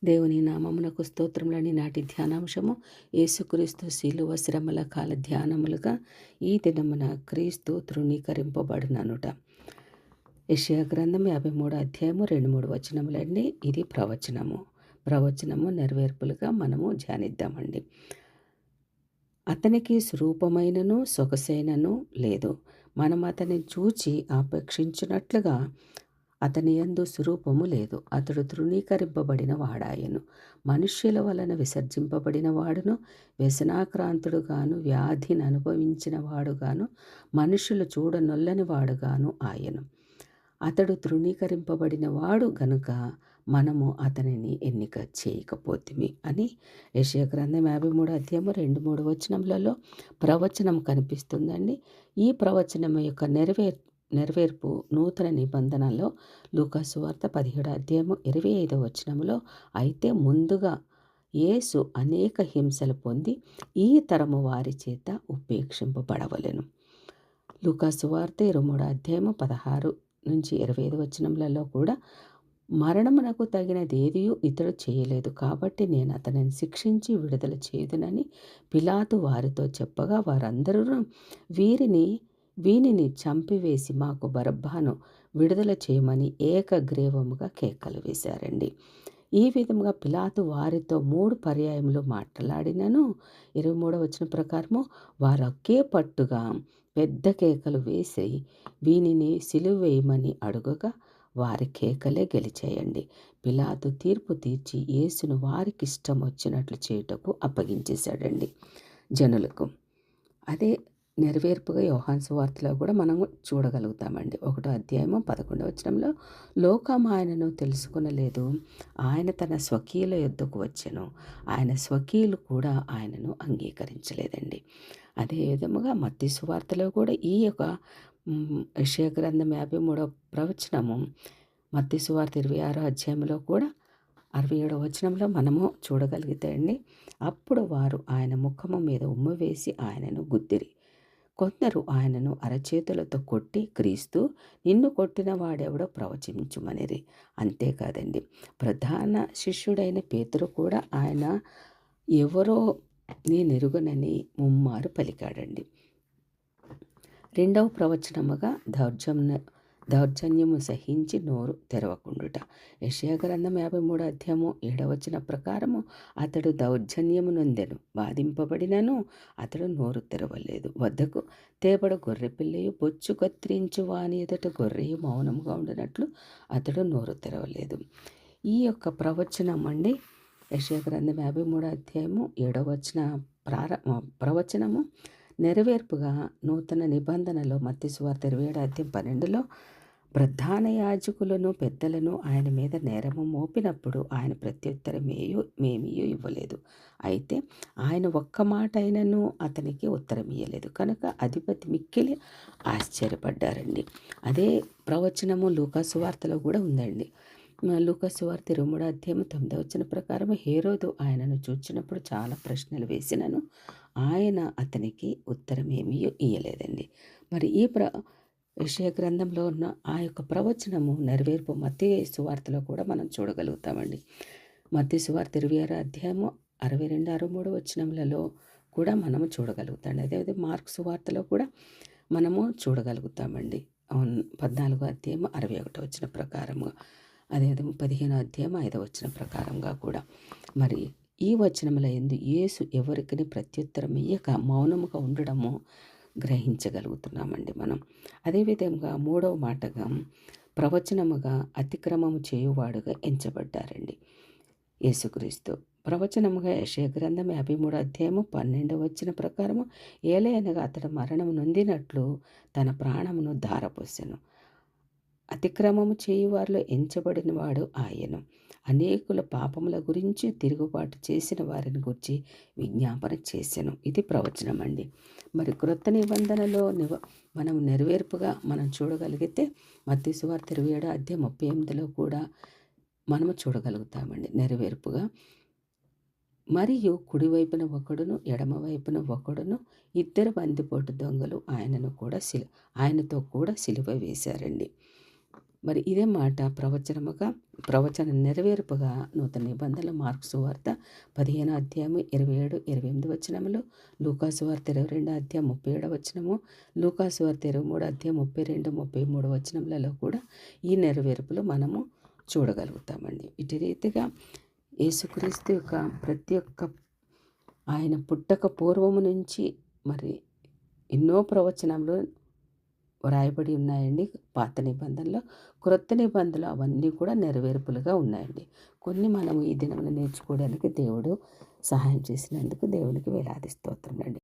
దేవుని నామమునకు స్తోత్రములని నాటి ధ్యానాంశము యేసుక్రీస్తు శిలువ శ్రమల కాల ధ్యానములుగా ఈ దినమున క్రీస్తు తృణీకరింపబడుననుట. యెషయా గ్రంథం 53 అధ్యాయము 2-3 వచనములండి. ఇది ప్రవచనము నెరవేర్పులుగా మనము ధ్యానిద్దామండి. అతనికి స్వరూపమైనను సొగసైనను లేదు. మనం అతన్ని చూచి ఆపేక్షించినట్లుగా అతని యందు స్వరూపము లేదు. అతడు తృణీకరింపబడిన వాడాయను, మనుష్యుల వలన విసర్జింపబడిన వాడును, వ్యసనాక్రాంతుడుగాను, వ్యాధిని అనుభవించిన వాడుగాను, మనుషులు చూడనొల్లని వాడుగాను ఆయను. అతడు తృణీకరింపబడిన వాడు గనుక మనము అతనిని ఎన్నిక చేయకపోతిమి అని యెషయా గ్రంథం 53 అధ్యాయము 2-3 వచనములలో ప్రవచనం కనిపిస్తుందండి. ఈ ప్రవచనం యొక్క నెరవేర్పు నూతన నిబంధనలో లూకా సువార్త 17 అధ్యాయము 25 వచనములో, అయితే ముందుగా యేసు అనేక హింసలు పొంది ఈ తరము వారి చేత ఉపేక్షింపబడవలెను. లూకా సువార్త 23 అధ్యాయము 16-25 వచనములలో కూడా, మరణమునకు తగినదేదియు ఇతడు చేయలేదు, కాబట్టి నేను అతనిని శిక్షించి విడుదల చేయుదునని పిలాతు వారితో చెప్పగా, వారందరూ వీనిని చంపివేసి మాకు బరబ్బను విడుదల చేయమని ఏకగ్రీవముగా కేకలు వేశారండి. ఈ విధముగా పిలాతు వారితో 3 పర్యాయములు మాట్లాడినను 23 వచనం ప్రకారము వారు ఒకే పట్టుగా పెద్ద కేకలు వేసి వీనిని సిలువ వేయమని అడుగగా వారి కేకలే గెలిచేయండి. పిలాతు తీర్పు తీర్చి యేసును వారికి ఇష్టం వచ్చినట్లు చేయుటకు అప్పగించేశాడండి జనులకు. అదే నెరవేర్పుగా యోహాను సువార్తలో కూడా మనం చూడగలుగుతామండి. 1వ అధ్యాయము 11వ వచనంలో, లోకం ఆయనను తెలుసుకొనలేదు, ఆయన తన స్వకీయుల యొద్దకు వచ్చెను, ఆయన స్వకీయులు కూడా ఆయనను అంగీకరించలేదండి. అదే విధముగా మత్తయి సువార్తలో కూడా ఈ యొక్క యెషయా గ్రంథం 53వ ప్రవచనము మత్తయి సువార్త 26వ అధ్యాయంలో కూడా 67వ వచనంలో మనము చూడగలిగితే అండి, అప్పుడు వారు ఆయన ముఖము మీద ఉమ్ము వేసి ఆయనను గుద్దిరి. కొందరు ఆయనను అరచేతులతో కొట్టి, క్రీస్తు, నిన్ను కొట్టిన వాడెవడో ప్రవచించుమనిరి. అంతేకాదండి, ప్రధాన శిష్యుడైన పేతురు కూడా ఆయన ఎవరో నేనెరుగనని ముమ్మారు పలికాడండి. 2వ ప్రవచనముగా దౌర్జన్యము సహించి నోరు తెరవకుండుట. యెషయా గ్రంథం 53 అధ్యాయము 7వ వచన ప్రకారము, అతడు దౌర్జన్యము నొందెను, బాధింపబడినను అతడు నోరు తెరవలేదు. వద్దకు తేబడు గొర్రెపిల్లయు బొచ్చు కత్తిరించు వాని ఎదుట గొర్రెయు మౌనముగా ఉండినట్లు అతడు నోరు తెరవలేదు. ఈ యొక్క ప్రవచనం అండి, యెషయా గ్రంథం 53 అధ్యాయము 7వ వచన ప్రవచనము నెరవేర్పుగా నూతన నిబంధనలో మత్తయి సువార్త 27 అధ్యాయం 12లో, ప్రధాన యాజకులను పెద్దలను ఆయన మీద నేరము మోపినప్పుడు ఆయన ప్రత్యుత్తరమేమీ ఇవ్వలేదు. అయితే ఆయన ఒక్క మాట అయినను అతనికి ఉత్తరం ఇయ్యలేదు కనుక అధిపతి మిక్కిలి ఆశ్చర్యపడ్డారండి. అదే ప్రవచనము లూకా సువార్తలో కూడా ఉందండి. లూకా సువార్త 23 అధ్యాయము 9వ వచనం ప్రకారం, హేరోదు ఆయనను చూచినప్పుడు చాలా ప్రశ్నలు వేసినను ఆయన అతనికి ఉత్తరం ఏమీ ఇయ్యలేదండి. మరి ఈ యెషయా గ్రంథంలో ఉన్న ఆ యొక్క ప్రవచనము నెరవేర్పు మత్తయి సువార్తలో కూడా మనం చూడగలుగుతామండి. మత్తయి సువార్త 26 అధ్యాయము 62-63 వచనములలో కూడా మనము చూడగలుగుతాం. అదేవిధంగా మార్కు సువార్తలో కూడా మనము చూడగలుగుతామండి. 14వ అధ్యాయము 61వ వచనం ప్రకారముగా, అదేవిధంగా 15వ అధ్యాయం 5వ వచనం ప్రకారంగా కూడా. మరి ఈ వచనముల యందు యేసు ఎవరికి ప్రత్యుత్తరం ఇయ్యక మౌనముగా ఉండడము గ్రహించగలుగుతున్నామండి మనం. అదేవిధంగా 3వ మాటగా ప్రవచనముగా అతిక్రమము చేయువాడుగా ఎంచబడ్డారండి యేసుక్రీస్తు. ప్రవచనముగా యెషయా గ్రంథం 53 అధ్యాయము 12వ వచనం ప్రకారము, ఏలయనగా అతడు మరణము నొందినట్లు తన ప్రాణమును ధారపోసెను, అతిక్రమము చేయువారిలో ఎంచబడిన వాడు ఆయను, అనేకుల పాపముల గురించి తిరుగుబాటు చేసిన వారిని గురించి విజ్ఞాపన చేసెను. ఇది ప్రవచనం అండి. మరి క్రొత్త నిబంధనలో మనం నెరవేర్పుగా మనం చూడగలిగితే మత్తయి సువార్త 27 అధ్యాయం 38లో కూడా మనము చూడగలుగుతామండి నెరవేర్పుగా. మరియు కుడివైపున ఒకడును ఎడమవైపున ఒకడును 2 బందిపోటు దొంగలు ఆయనతో కూడా సిలువ వేశారండి. మరి ఇదే మాట ప్రవచన నెరవేర్పుగా నూతన నిబంధనల మార్కు సువార్త 15 అధ్యాయము 27, 28 వచనములు, లూకాసు వార్త 22 అధ్యాయం 37 వచనము, లూకాసు వార్త 23 అధ్యాయం 32, 33 వచనములలో కూడా ఈ నెరవేర్పులు మనము చూడగలుగుతామండి. ఇటు రీతిగా యేసుక్రీస్తు యొక్క ప్రతి ఒక్క ఆయన పుట్టక పూర్వము నుంచి మరి ఎన్నో ప్రవచనములు వ్రాయబడి ఉన్నాయండి పాత నిబంధనలో. క్రొత్త నిబంధనలు అవన్నీ కూడా నెరవేర్పులుగా ఉన్నాయండి. కొన్ని మనం ఈ దినమున నేర్చుకోవడానికి దేవుడు సహాయం చేసినందుకు దేవునికి వేలాది స్తోత్రములండి.